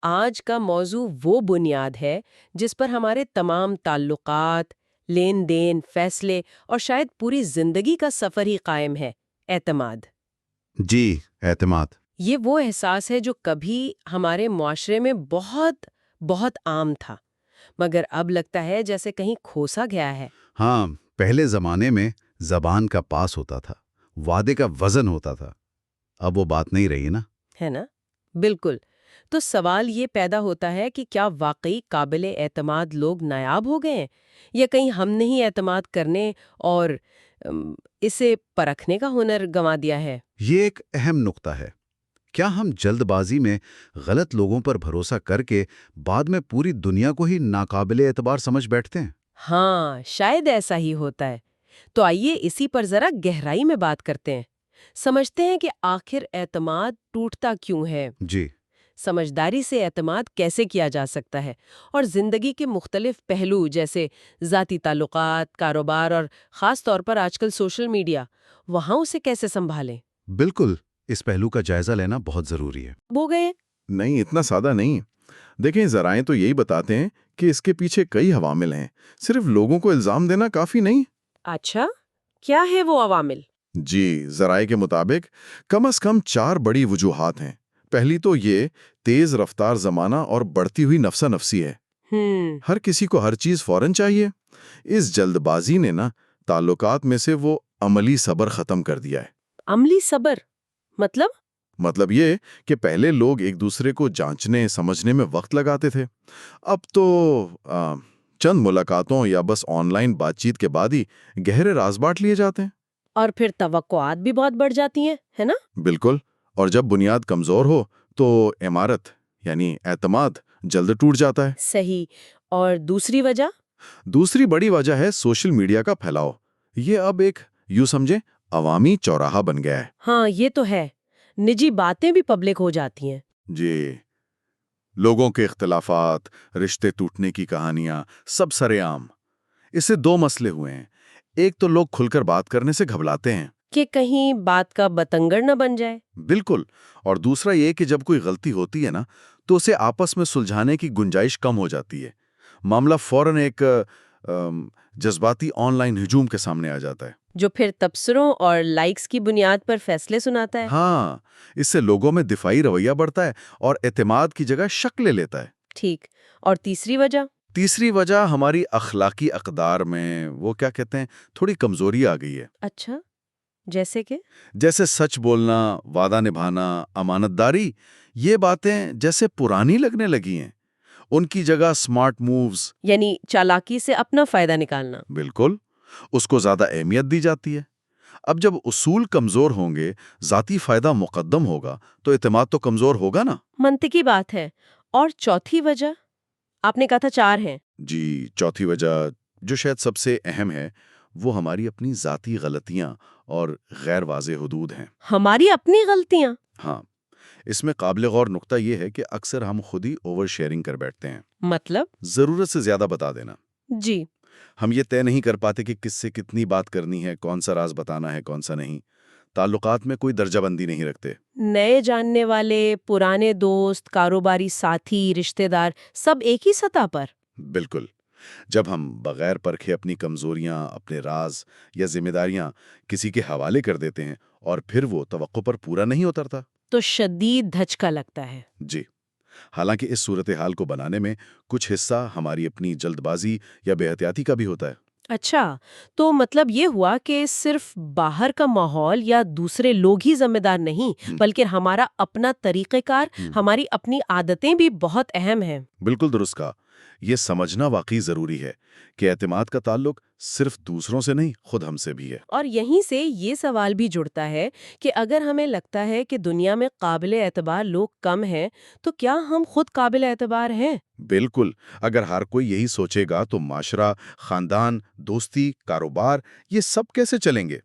آج کا موضوع وہ بنیاد ہے جس پر ہمارے تمام تعلقات، لین دین، فیصلے اور شاید پوری زندگی کا سفر ہی قائم ہے: اعتماد۔ جی، اعتماد۔ یہ وہ احساس ہے جو کبھی ہمارے معاشرے میں بہت بہت عام تھا، مگر اب لگتا ہے جیسے کہیں کھوسا گیا ہے۔ ہاں، پہلے زمانے میں زبان کا پاس ہوتا تھا، وعدے کا وزن ہوتا تھا۔ اب وہ بات نہیں رہی نا؟ ہے نا؟ بالکل۔ تو سوال یہ پیدا ہوتا ہے کہ کیا واقعی قابل اعتماد لوگ نایاب ہو گئے ہیں، یا کہیں ہم نے ہی اعتماد کرنے اور اسے پرکھنے کا ہنر گنوا دیا ہے؟ یہ ایک اہم نقطہ ہے۔ کیا ہم جلد بازی میں غلط لوگوں پر بھروسہ کر کے بعد میں پوری دنیا کو ہی ناقابل اعتبار سمجھ بیٹھتے ہیں؟ ہاں، شاید ایسا ہی ہوتا ہے۔ تو آئیے اسی پر ذرا گہرائی میں بات کرتے ہیں، سمجھتے ہیں کہ آخر اعتماد ٹوٹتا کیوں ہے، جی، سمجھداری سے اعتماد کیسے کیا جا سکتا ہے، اور زندگی کے مختلف پہلو جیسے ذاتی تعلقات، کاروبار اور خاص طور پر آج کل سوشل میڈیا، وہاں اسے کیسے سنبھالیں۔ بالکل۔ اس پہلو کا جائزہ لینا بہت ضروری ہے۔ وہ گئے؟ نہیں، اتنا سادہ نہیں۔ دیکھیں، ذرائع تو یہی بتاتے ہیں کہ اس کے پیچھے کئی عوامل ہیں، صرف لوگوں کو الزام دینا کافی نہیں۔ اچھا، کیا ہے وہ عوامل؟ جی، ذرائع کے مطابق کم از کم 4 بڑی وجوہات ہیں۔ پہلی تو یہ تیز رفتار زمانہ اور بڑھتی ہوئی نفسا نفسی ہے۔ ہر کسی کو ہر چیز فوراً چاہیے۔ اس جلد بازی نے تعلقات میں سے وہ عملی صبر ختم کر دیا ہے۔ عملی صبر مطلب یہ کہ پہلے لوگ ایک دوسرے کو جانچنے سمجھنے میں وقت لگاتے تھے، اب تو چند ملاقاتوں یا بس آن لائن بات چیت کے بعد ہی گہرے راز بانٹ لیے جاتے ہیں۔ اور پھر توقعات بھی بہت بڑھ جاتی ہیں، ہے نا؟ بالکل، اور جب بنیاد کمزور ہو تو عمارت یعنی اعتماد جلد ٹوٹ جاتا ہے۔ صحیح۔ اور دوسری وجہ؟ دوسری بڑی وجہ ہے سوشل میڈیا کا پھیلاؤ۔ یہ اب ایک یوں سمجھے عوامی چوراہا بن گیا ہے۔ ہاں، یہ تو ہے، نجی باتیں بھی پبلک ہو جاتی ہیں۔ جی، لوگوں کے اختلافات، رشتے ٹوٹنے کی کہانیاں سب سرے عام۔ اس سے 2 مسئلے ہوئے ہیں۔ ایک تو لوگ کھل کر بات کرنے سے گھبراتے ہیں کہ کہیں بات کا بتنگڑ نہ بن جائے۔ بالکل، اور دوسرا یہ کہ جب کوئی غلطی ہوتی ہے تو اسے آپس میں سلجھانے کی گنجائش کم ہو جاتی ہے۔ معاملہ فوراً ایک جذباتی آن لائن ہجوم کے سامنے آ جاتا ہے، جو پھر تبصروں اور لائکس کی بنیاد پر فیصلے سناتا ہے۔ ہاں، اس سے لوگوں میں دفاعی رویہ بڑھتا ہے اور اعتماد کی جگہ شک لے لیتا ہے۔ ٹھیک۔ اور تیسری وجہ؟ تیسری وجہ ہماری اخلاقی اقدار میں وہ کیا کہتے ہیں تھوڑی کمزوری آ گئی ہے۔ اچھا، جیسے کہ؟ جیسے سچ بولنا، وعدہ نبھانا، امانت داری، یہ باتیں جیسے پرانی لگنے لگی ہیں۔ ان کی جگہ سمارٹ مووز، یعنی چالاکی سے اپنا فائدہ نکالنا۔ بالکل، اس کو زیادہ اہمیت دی جاتی ہے۔ اب جب اصول کمزور ہوں گے، ذاتی فائدہ مقدم ہوگا تو اعتماد تو کمزور ہوگا نا۔ منطقی بات ہے۔ اور چوتھی وجہ؟ آپ نے کہا تھا 4 ہیں۔ جی، چوتھی وجہ جو شاید سب سے اہم ہے وہ ہماری اپنی ذاتی غلطیاں اور غیر واضح حدود ہیں۔ ہماری اپنی غلطیاں؟ ہاں، اس میں قابل غور نقطہ یہ ہے کہ اکثر ہم خود ہی اوور شیئرنگ کر بیٹھتے ہیں۔ مطلب؟ ضرورت سے زیادہ بتا دینا۔ جی۔ ہم یہ طے نہیں کر پاتے کہ کس سے کتنی بات کرنی ہے، کون سا راز بتانا ہے، کون سا نہیں۔ تعلقات میں کوئی درجہ بندی نہیں رکھتے۔ نئے جاننے والے، پرانے دوست، کاروباری ساتھی، رشتہ دار، سب ایک ہی سطح پر۔ بالکل، جب ہم بغیر پرکھے اپنی کمزوریاں، اپنے راز یا ذمہ داریاں کسی کے حوالے کر دیتے ہیں اور پھر وہ توقع پر پورا نہیں اترتا تو شدید دھچکا لگتا ہے۔ جی، حالانکہ اس صورتحال کو بنانے میں کچھ حصہ ہماری اپنی جلد بازی یا بے احتیاطی کا بھی ہوتا ہے۔ اچھا، تو مطلب یہ ہوا کہ صرف باہر کا ماحول یا دوسرے لوگ ہی ذمہ دار نہیں، بلکہ ہمارا اپنا طریقہ کار، ہماری اپنی عادتیں بھی بہت اہم ہیں۔ بالکل درست کہا۔ یہ سمجھنا واقعی ضروری ہے کہ اعتماد کا تعلق صرف دوسروں سے نہیں، خود ہم سے بھی ہے۔ اور یہیں سے یہ سوال بھی جڑتا ہے کہ اگر ہمیں لگتا ہے کہ دنیا میں قابل اعتبار لوگ کم ہیں، تو کیا ہم خود قابل اعتبار ہیں؟ بالکل، اگر ہر کوئی یہی سوچے گا تو معاشرہ، خاندان، دوستی، کاروبار، یہ سب کیسے چلیں گے؟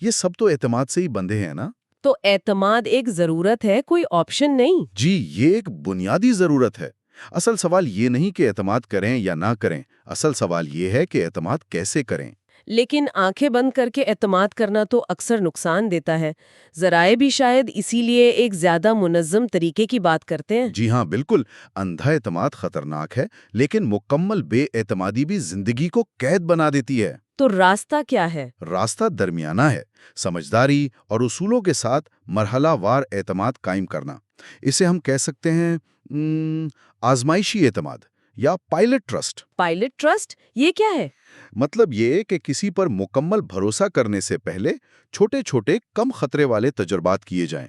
یہ سب تو اعتماد سے ہی بندھے ہیں نا۔ تو اعتماد ایک ضرورت ہے، کوئی آپشن نہیں۔ جی، یہ ایک بنیادی ضرورت ہے۔ اصل سوال یہ نہیں کہ اعتماد کریں یا نہ کریں، اصل سوال یہ ہے کہ اعتماد کیسے کریں۔ لیکن آنکھیں بند کر کے اعتماد کرنا تو اکثر نقصان دیتا ہے۔ ذرائع بھی شاید اسی لیے ایک زیادہ منظم طریقے کی بات کرتے ہیں۔ جی ہاں، بالکل، اندھا اعتماد خطرناک ہے، لیکن مکمل بے اعتمادی بھی زندگی کو قید بنا دیتی ہے۔ تو راستہ کیا ہے؟ راستہ درمیانہ ہے، سمجھداری اور اصولوں کے ساتھ مرحلہ وار اعتماد قائم کرنا۔ اسے ہم کہہ سکتے ہیں آزمائشی اعتماد یا پائلٹ ٹرسٹ۔ پائلٹ ٹرسٹ یہ کیا ہے؟ مطلب یہ کہ کسی پر مکمل بھروسہ کرنے سے پہلے چھوٹے چھوٹے کم خطرے والے تجربات کیے جائیں،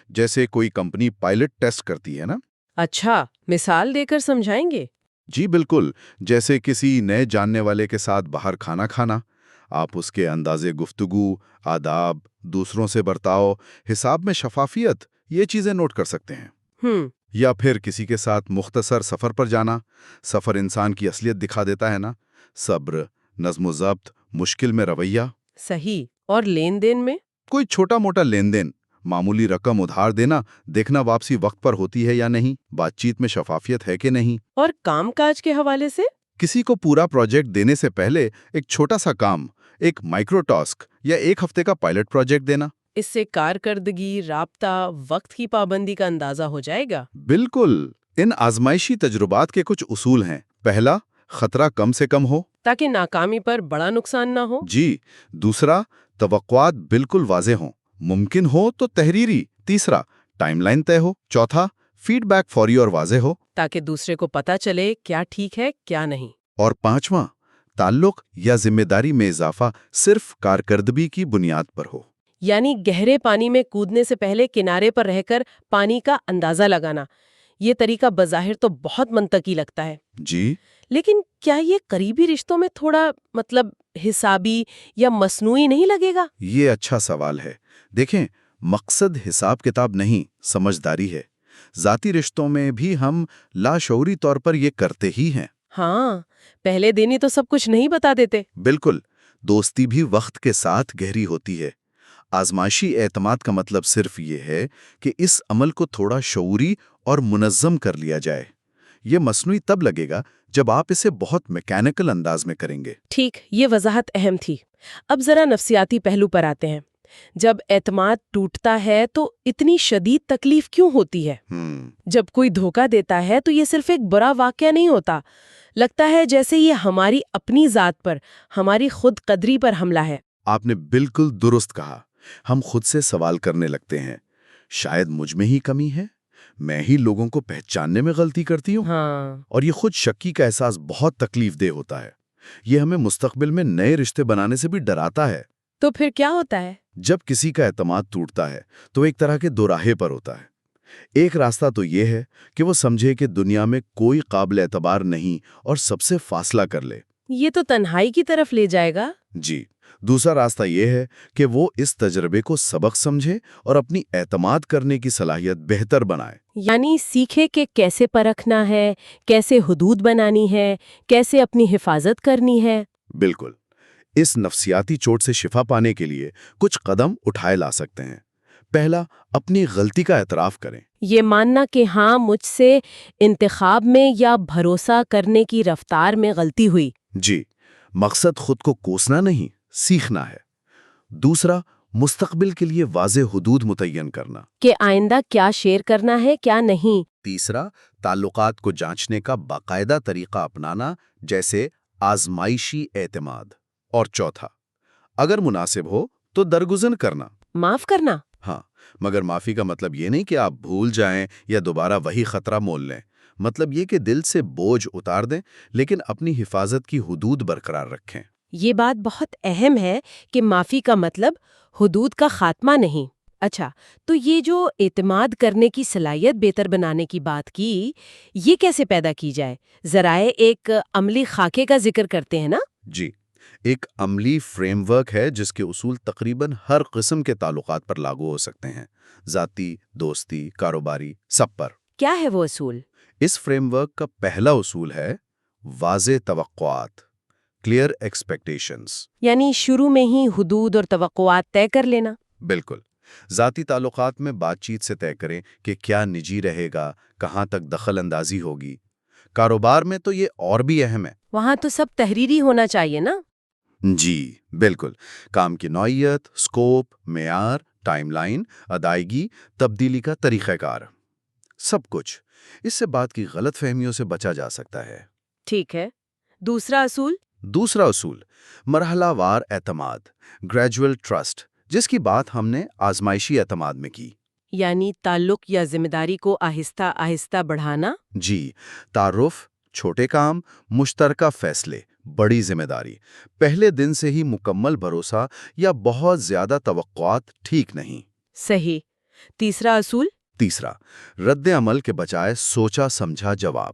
جیسے کوئی کمپنی پائلٹ ٹیسٹ کرتی ہے نا۔ اچھا، مثال دے کر سمجھائیں گے؟ جی بالکل، جیسے کسی نئے جاننے والے کے ساتھ باہر کھانا کھانا، آپ اس کے انداز گفتگو، آداب، دوسروں سے برتاؤ، حساب میں شفافیت، یہ چیزیں نوٹ کر سکتے ہیں۔ یا پھر کسی کے ساتھ مختصر سفر پر جانا، سفر انسان کی اصلیت دکھا دیتا ہے نا، صبر، نظم و ضبط، مشکل میں رویہ۔ صحیح۔ اور لین دین میں؟ کوئی چھوٹا موٹا لین دین، معمولی رقم ادھار دینا، دیکھنا واپسی وقت پر ہوتی ہے یا نہیں، بات چیت میں شفافیت ہے کہ نہیں۔ اور کام کاج کے حوالے سے؟ کسی کو پورا پروجیکٹ دینے سے پہلے ایک چھوٹا سا کام، ایک مائکرو ٹاسک یا ایک ہفتے کا پائلٹ پروجیکٹ دینا۔ اس سے کارکردگی، رابطہ، وقت کی پابندی کا اندازہ ہو جائے گا۔ بالکل، ان آزمائشی تجربات کے کچھ اصول ہیں۔ پہلا، خطرہ کم سے کم ہو تاکہ ناکامی پر بڑا نقصان نہ ہو۔ جی۔ دوسرا، توقعات بالکل واضح ہوں، ممکن ہو تو تحریری۔ تیسرا، ٹائم لائن طے ہو۔ چوتھا، فیڈ بیک فوری اور واضح ہو تاکہ دوسرے کو پتہ چلے کیا ٹھیک ہے کیا نہیں۔ اور پانچواں، تعلق یا ذمہ داری میں اضافہ صرف کارکردگی کی بنیاد پر ہو۔ یعنی گہرے پانی میں کودنے سے پہلے کنارے پر رہ کر پانی کا اندازہ لگانا۔ یہ طریقہ بظاہر تو بہت منطقی لگتا ہے، جی لیکن کیا یہ قریبی رشتوں میں تھوڑا حسابی یا مصنوعی نہیں لگے گا؟ یہ اچھا سوال ہے۔ دیکھیں، مقصد حساب کتاب نہیں، سمجھداری ہے۔ ذاتی رشتوں میں بھی ہم لاشعوری طور پر یہ کرتے ہی ہیں۔ ہاں، پہلے دن ہی تو سب کچھ نہیں بتا دیتے۔ بالکل، دوستی بھی وقت کے ساتھ گہری ہوتی ہے۔ آزمائشی اعتماد کا مطلب صرف یہ ہے کہ اس عمل کو تھوڑا شعوری اور منظم کر لیا جائے۔ یہ مصنوعی تب لگے گا جب آپ اسے بہت میکینیکل انداز میں کریں گے۔ ٹھیک، یہ وضاحت اہم تھی۔ اب ذرا نفسیاتی پہلو پر آتے ہیں۔ جب اعتماد ٹوٹتا ہے تو اتنی شدید تکلیف کیوں ہوتی ہے؟ جب کوئی دھوکہ دیتا ہے تو یہ صرف ایک برا واقعہ نہیں ہوتا، لگتا ہے جیسے یہ ہماری اپنی ذات پر، ہماری خود قدری پر حملہ ہے۔ آپ نے بالکل درست کہا۔ ہم خود سے سوال کرنے لگتے ہیں، شاید مجھ میں ہی کمی ہے، میں ہی لوگوں کو پہچاننے میں غلطی کرتی ہوں۔ اور یہ خود شکی کا احساس بہت تکلیف دہ ہوتا ہے۔ یہ ہمیں مستقبل میں نئے رشتے بنانے سے بھی ڈراتا ہے۔ تو پھر کیا ہوتا ہے؟ جب کسی کا اعتماد ٹوٹتا ہے تو ایک طرح کے دو راہے پر ہوتا ہے۔ ایک راستہ تو یہ ہے کہ وہ سمجھے کہ دنیا میں کوئی قابل اعتبار نہیں اور سب سے فاصلہ کر لے۔ یہ تو تنہائی کی طرف لے جائے گا۔ جی۔ دوسرا راستہ یہ ہے کہ وہ اس تجربے کو سبق سمجھے اور اپنی اعتماد کرنے کی صلاحیت بہتر بنائے۔ یعنی سیکھے کہ کیسے پرکھنا ہے، کیسے حدود بنانی ہے، کیسے اپنی حفاظت کرنی ہے۔ بالکل۔ اس نفسیاتی چوٹ سے شفا پانے کے لیے کچھ قدم اٹھائے لا سکتے ہیں۔ پہلا، اپنی غلطی کا اعتراف کریں۔ یہ ماننا کہ ہاں مجھ سے انتخاب میں یا بھروسہ کرنے کی رفتار میں غلطی ہوئی۔ جی، مقصد خود کو کوسنا نہیں، سیکھنا ہے۔ دوسرا، مستقبل کے لیے واضح حدود متعین کرنا کہ آئندہ کیا شیئر کرنا ہے کیا نہیں۔ تیسرا، تعلقات کو جانچنے کا باقاعدہ طریقہ اپنانا، جیسے آزمائشی اعتماد۔ اور چوتھا، اگر مناسب ہو تو درگزر کرنا، معاف کرنا۔ ہاں، مگر معافی کا مطلب یہ نہیں کہ آپ بھول جائیں یا دوبارہ وہی خطرہ مول لیں۔ مطلب یہ کہ دل سے بوجھ اتار دیں، لیکن اپنی حفاظت کی حدود برقرار رکھیں۔ یہ بات بہت اہم ہے کہ معافی کا مطلب حدود کا خاتمہ نہیں۔ اچھا، تو یہ جو اعتماد کرنے کی صلاحیت بہتر بنانے کی بات کی، یہ کیسے پیدا کی جائے؟ ذرائع ایک عملی خاکے کا ذکر کرتے ہیں نا؟ جی، ایک عملی فریم ورک ہے جس کے اصول تقریباً ہر قسم کے تعلقات پر لاگو ہو سکتے ہیں، ذاتی، دوستی، کاروباری، سب پر۔ کیا ہے وہ اصول؟ اس فریم ورک کا پہلا اصول ہے واضح توقعات، کلیئر ایکسپیکٹیشنز۔ یعنی شروع میں ہی حدود اور توقعات طے کر لینا۔ بالکل۔ ذاتی تعلقات میں بات چیت سے طے کریں کہ کیا نجی رہے گا، کہاں تک دخل اندازی ہوگی۔ کاروبار میں تو یہ اور بھی اہم ہے۔ وہاں تو سب تحریری ہونا چاہیے نا؟ جی بالکل، کام کی نوعیت، سکوپ، معیار، ٹائم لائن، ادائیگی، تبدیلی کا طریقہ کار، سب کچھ۔ اس سے بات کی غلط فہمیوں سے بچا جا سکتا ہے۔ ٹھیک ہے، دوسرا اصول؟ دوسرا اصول، مرحلہ وار اعتماد، گریجول ٹرسٹ، جس کی بات ہم نے آزمائشی اعتماد میں کی۔ یعنی تعلق یا ذمہ داری کو آہستہ آہستہ بڑھانا؟ جی، تعارف، چھوٹے کام، مشترکہ فیصلے، بڑی ذمہ داری، پہلے دن سے ہی مکمل بھروسہ یا بہت زیادہ توقعات ٹھیک نہیں۔ صحیح۔ تیسرا اصول؟ تیسرا، رد عمل کے بجائے سوچا سمجھا جواب،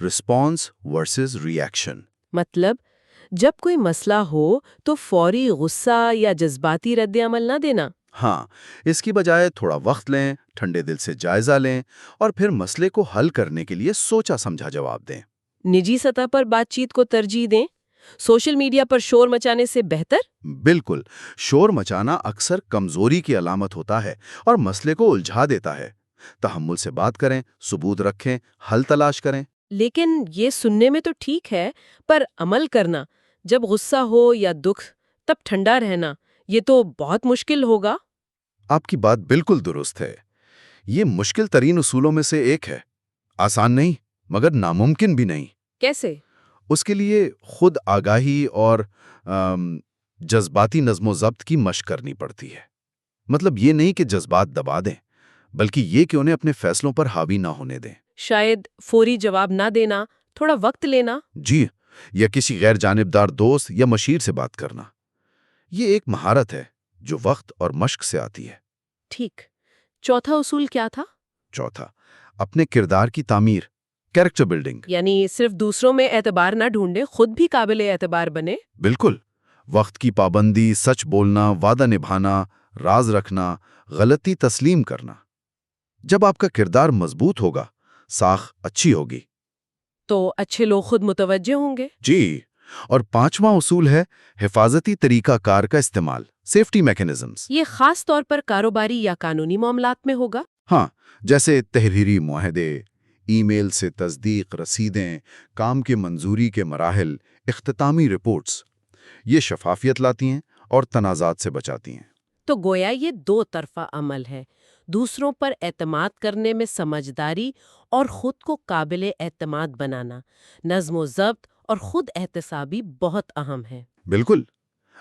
رسپانس ورسز ری ایکشن۔ مطلب جب کوئی مسئلہ ہو تو فوری غصہ یا جذباتی رد عمل نہ دینا۔ ہاں، اس کی بجائے تھوڑا وقت لیں، ٹھنڈے دل سے جائزہ لیں اور پھر مسئلے کو حل کرنے کے لیے سوچا سمجھا جواب دیں۔ نجی سطح پر بات چیت کو ترجیح دیں، سوشل میڈیا پر شور مچانے سے بہتر؟ بالکل، شور مچانا اکثر کمزوری کی علامت ہوتا ہے اور مسئلے کو الجھا دیتا ہے۔ تحمل سے بات کریں، ثبوت رکھیں، حل تلاش کریں۔ لیکن یہ سننے میں تو ٹھیک ہے، پر عمل کرنا، جب غصہ ہو یا دکھ تب ٹھنڈا رہنا، یہ تو بہت مشکل ہوگا۔ آپ کی بات بالکل درست ہے۔ یہ مشکل ترین اصولوں میں سے ایک ہے۔ آسان نہیں، مگر ناممکن بھی نہیں۔ کیسے؟ اس کے لیے خود آگاہی اور جذباتی نظم و ضبط کی مشق کرنی پڑتی ہے۔ مطلب یہ نہیں کہ جذبات دبا دیں، بلکہ یہ کہ انہیں اپنے فیصلوں پر حاوی نہ ہونے دیں۔ شاید فوری جواب نہ دینا، تھوڑا وقت لینا۔ جی، یا کسی غیر جانبدار دوست یا مشیر سے بات کرنا۔ یہ ایک مہارت ہے جو وقت اور مشق سے آتی ہے۔ ٹھیک۔ چوتھا اصول کیا تھا؟ چوتھا، اپنے کردار کی تعمیر، کیریکٹر بلڈنگ۔ یعنی صرف دوسروں میں اعتبار نہ ڈھونڈے، خود بھی قابل اعتبار بنے۔ بالکل، وقت کی پابندی، سچ بولنا، وعدہ نبھانا، راز رکھنا، غلطی تسلیم کرنا۔ جب آپ کا کردار مضبوط ہوگا، ساکھ اچھی ہوگی۔ تو اچھے لوگ خود متوجہ ہوں گے۔ جی، اور پانچواں اصول ہے حفاظتی طریقہ کار کا استعمال، سیفٹی میکینزمز۔ یہ خاص طور پر کاروباری یا قانونی معاملات میں ہوگا۔ ہاں، جیسے تحریری معاہدے، ای میل سے تصدیق رسیدیں، کام کے منظوری کے مراحل، اختتامی رپورٹس۔ یہ شفافیت لاتی ہیں اور تنازعات سے بچاتی ہیں۔ تو گویا یہ دو طرفہ عمل ہے، دوسروں پر اعتماد کرنے میں سمجھداری اور خود کو قابل اعتماد بنانا، نظم و ضبط اور خود احتسابی بہت اہم ہے۔ بالکل۔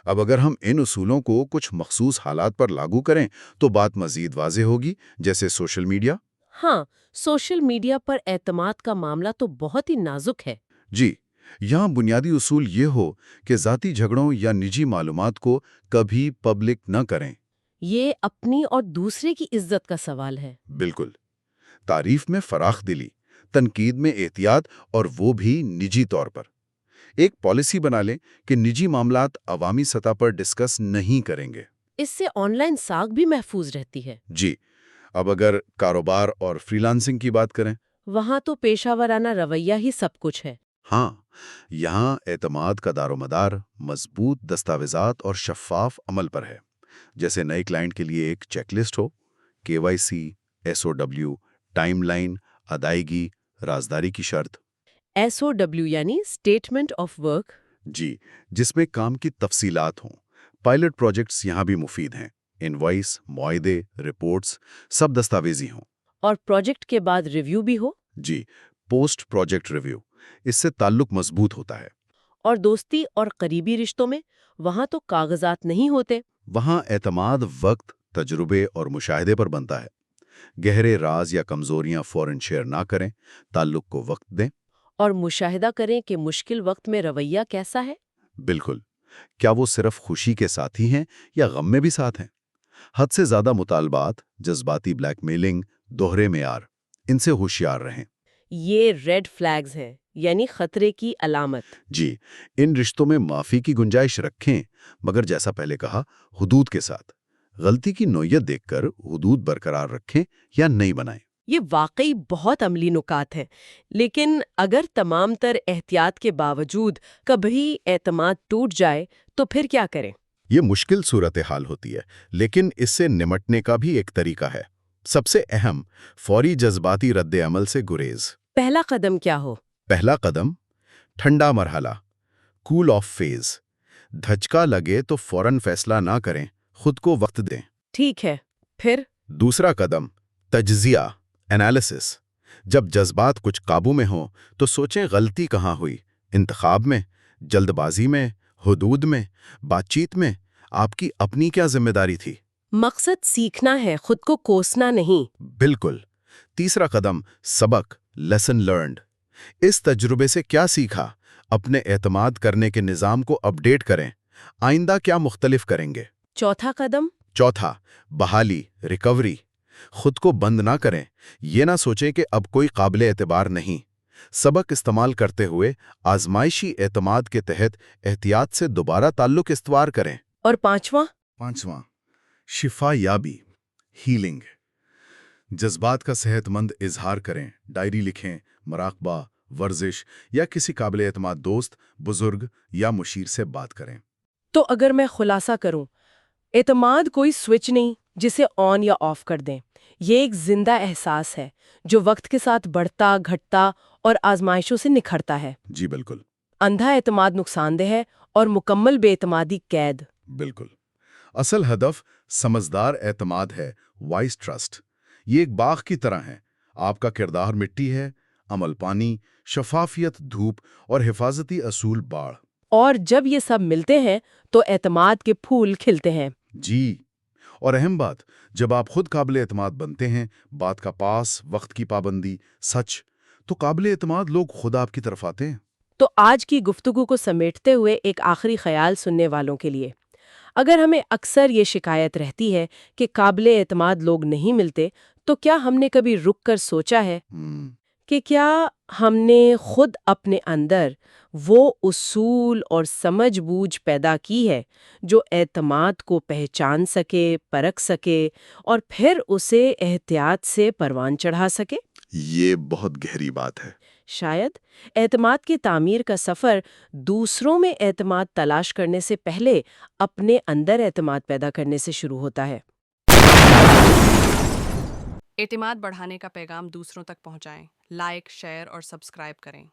اب اگر ہم ان اصولوں کو کچھ مخصوص حالات پر لاگو کریں تو بات مزید واضح ہوگی، جیسے سوشل میڈیا۔ ہاں، سوشل میڈیا پر اعتماد کا معاملہ تو بہت ہی نازک ہے۔ جی، یہاں بنیادی اصول یہ ہو کہ ذاتی جھگڑوں یا نجی معلومات کو کبھی پبلک نہ کریں۔ یہ اپنی اور دوسرے کی عزت کا سوال ہے۔ بالکل، تعریف میں فراخ دلی، تنقید میں احتیاط، اور وہ بھی نجی طور پر۔ ایک پالیسی بنا لیں کہ نجی معاملات عوامی سطح پر ڈسکس نہیں کریں گے۔ اس سے آن لائن ساکھ بھی محفوظ رہتی ہے۔ جی، اب اگر کاروبار اور فری لانسنگ کی بات کریں، وہاں تو پیشہ ورانہ رویہ ہی سب کچھ ہے۔ ہاں، یہاں اعتماد کا دار و مدار مضبوط دستاویزات اور شفاف عمل پر ہے۔ جیسے نئے کلائنٹ کے لیے ایک چیک لسٹ ہو، KYC، SOW، ٹائم لائن، ادائیگی، رازداری کی شرط۔ SOW یعنی اسٹیٹمنٹ آف ورک۔ جی، جس میں کام کی تفصیلات ہوں۔ پائلٹ پروجیکٹس یہاں بھی مفید ہیں۔ انوائس، معاہدے، رپورٹس، سب دستاویزی ہوں۔ اور پروجیکٹ کے بعد ریویو بھی ہو۔ جی، پوسٹ پروجیکٹ ریویو، اس سے تعلق مضبوط ہوتا ہے۔ اور دوستی اور قریبی رشتوں میں وہاں تو کاغذات نہیں ہوتے۔ وہاں اعتماد وقت، تجربے اور مشاہدے پر بنتا ہے۔ گہرے راز یا کمزوریاں فوراً شیئر نہ کریں، تعلق کو وقت دیں۔ اور مشاہدہ کریں کہ مشکل وقت میں رویہ کیسا ہے۔ بالکل، کیا وہ صرف خوشی کے ساتھی ہیں یا غم میں بھی ساتھ ہیں؟ حد سے زیادہ مطالبات، جذباتی بلیک میلنگ، دوہرے معیار، ان سے ہوشیار رہیں۔ یہ ریڈ فلیگز ہیں، یعنی خطرے کی علامت۔ جی، ان رشتوں میں معافی کی گنجائش رکھیں، مگر جیسا پہلے کہا، حدود کے ساتھ۔ غلطی کی نوعیت دیکھ کر حدود برقرار رکھیں یا نہیں بنائیں۔ یہ واقعی بہت عملی نکات ہیں، لیکن اگر تمام تر احتیاط کے باوجود کبھی اعتماد ٹوٹ جائے تو پھر کیا کریں؟ یہ مشکل صورتحال ہوتی ہے، لیکن اس سے نمٹنے کا بھی ایک طریقہ ہے۔ سب سے اہم، فوری جذباتی رد عمل سے گریز۔ پہلا قدم کیا ہو؟ پہلا قدم، ٹھنڈا مرحلہ، کول آف فیز۔ دھچکا لگے تو فوراً فیصلہ نہ کریں، خود کو وقت دیں۔ ٹھیک ہے، پھر؟ دوسرا قدم، تجزیہ، انالیسس۔ جب جذبات کچھ قابو میں ہوں تو سوچیں غلطی کہاں ہوئی، انتخاب میں، جلد بازی میں، حدود میں، بات چیت میں، آپ کی اپنی کیا ذمہ داری تھی؟ مقصد سیکھنا ہے، خود کو کوسنا نہیں۔ بالکل۔ تیسرا قدم، سبق، لیسن لرنڈ۔ اس تجربے سے کیا سیکھا؟ اپنے اعتماد کرنے کے نظام کو اپڈیٹ کریں۔ آئندہ کیا مختلف کریں گے؟ چوتھا قدم؟ چوتھا، بحالی، ریکوری۔ خود کو بند نہ کریں، یہ نہ سوچیں کہ اب کوئی قابل اعتبار نہیں۔ سبق استعمال کرتے ہوئے آزمائشی اعتماد کے تحت احتیاط سے دوبارہ تعلق استوار کریں۔ اور پانچواں؟ پانچواں، شفا یابی، ہیلنگ۔ جذبات کا صحت مند اظہار کریں، ڈائری لکھیں، مراقبہ، ورزش یا کسی قابل اعتماد دوست، بزرگ یا مشیر سے بات کریں۔ تو اگر میں خلاصہ کروں، اعتماد کوئی سوئچ نہیں جسے آن یا آف کر دیں، یہ ایک زندہ احساس ہے جو وقت کے ساتھ بڑھتا، گھٹتا اور آزمائشوں سے نکھرتا ہے۔ جی بالکل۔ اندھا اعتماد نقصان دہ ہے اور مکمل بے اعتمادی قید۔ بالکل۔ اصل ہدف سمجھدار اعتماد ہے، وائز ٹرسٹ۔ یہ ایک باغ کی طرح ہے، آپ کا کردار مٹی ہے، عمل پانی، شفافیت دھوپ اور حفاظتی اصول باڑ۔ اور جب یہ سب ملتے ہیں تو اعتماد کے پھول کھلتے ہیں۔ جی، اور اہم بات، جب آپ خود قابل اعتماد بنتے ہیں، بات کا پاس، وقت کی پابندی، سچ، تو قابل اعتماد لوگ خود آپ کی طرف آتے ہیں۔ تو آج کی گفتگو کو سمیٹتے ہوئے ایک آخری خیال سننے والوں کے لیے، اگر ہمیں اکثر یہ شکایت رہتی ہے کہ قابل اعتماد لوگ نہیں ملتے، تو کیا ہم نے کبھی رک کر سوچا ہے کہ کیا ہم نے خود اپنے اندر وہ اصول اور سمجھ بوجھ پیدا کی ہے جو اعتماد کو پہچان سکے، پرکھ سکے اور پھر اسے احتیاط سے پروان چڑھا سکے؟ یہ بہت گہری بات ہے۔ شاید اعتماد کی تعمیر کا سفر دوسروں میں اعتماد تلاش کرنے سے پہلے اپنے اندر اعتماد پیدا کرنے سے شروع ہوتا ہے۔ اعتماد بڑھانے کا پیغام دوسروں تک پہنچائیں، لائک، شیئر اور سبسکرائب کریں۔